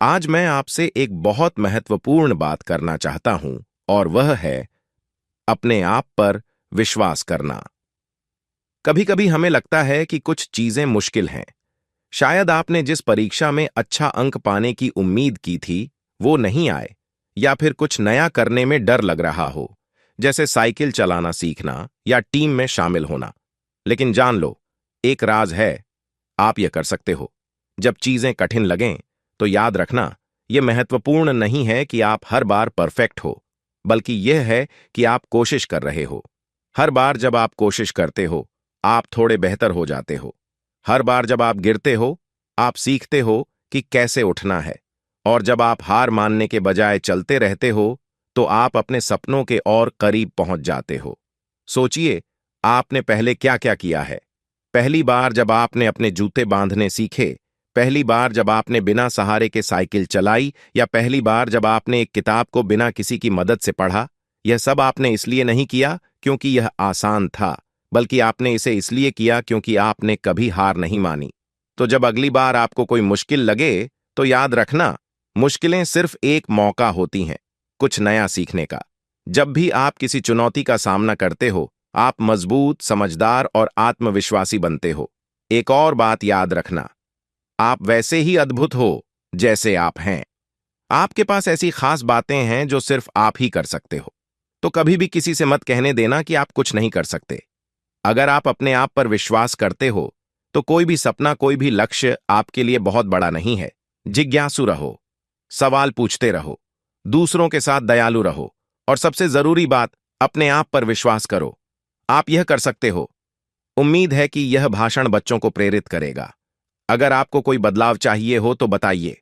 आज मैं आपसे एक बहुत महत्वपूर्ण बात करना चाहता हूं और वह है अपने आप पर विश्वास करना। कभी-कभी हमें लगता है कि कुछ चीजें मुश्किल हैं। शायद आपने जिस परीक्षा में अच्छा अंक पाने की उम्मीद की थी, वो नहीं आए, या फिर कुछ नया करने में डर लग रहा हो, जैसे साइकिल चलाना सीखना या टीम में शामिल होना। लेकिन जान लो, एक राज है, आप यह कर सकते हो। जब चीजें कठिन लगें, तो याद रखना, यह महत्वपूर्ण नहीं है कि आप हर बार परफेक्ट हो, बल्कि यह है कि आप कोशिश कर रहे हो। हर बार जब आप कोशिश करते हो, आप थोड़े बेहतर हो जाते हो। हर बार जब आप गिरते हो, आप सीखते हो कि कैसे उठना है। और जब आप हार मानने के बजाय चलते रहते हो, तो आप अपने सपनों के और करीब पहुंच जाते हो। सोचिए, आपने पहले क्या-क्या किया है। पहली बार जब आपने अपने जूते बांधने सीखे, पहली बार जब आपने बिना सहारे के साइकिल चलाई, या पहली बार जब आपने एक किताब को बिना किसी की मदद से पढ़ा। यह सब आपने इसलिए नहीं किया क्योंकि यह आसान था, बल्कि आपने इसे इसलिए किया क्योंकि आपने कभी हार नहीं मानी। तो जब अगली बार आपको कोई मुश्किल लगे, तो याद रखना, मुश्किलें सिर्फ एक मौका होती हैं, कुछ नया सीखने का। जब भी आप किसी चुनौती का सामना करते हो, आप मजबूत, समझदार और आत्मविश्वासी बनते हो। एक और बात याद रखना, आप वैसे ही अद्भुत हो जैसे आप हैं। आपके पास ऐसी खास बातें हैं जो सिर्फ आप ही कर सकते हो। तो कभी भी किसी से मत कहने देना कि आप कुछ नहीं कर सकते। अगर आप अपने आप पर विश्वास करते हो, तो कोई भी सपना, कोई भी लक्ष्य आपके लिए बहुत बड़ा नहीं है। जिज्ञासु रहो, सवाल पूछते रहो, दूसरों के साथ दयालु रहो, और सबसे जरूरी बात, अपने आप पर विश्वास करो। आप यह कर सकते हो। उम्मीद है कि यह भाषण बच्चों को प्रेरित करेगा। अगर आपको कोई बदलाव चाहिए हो तो बताइए।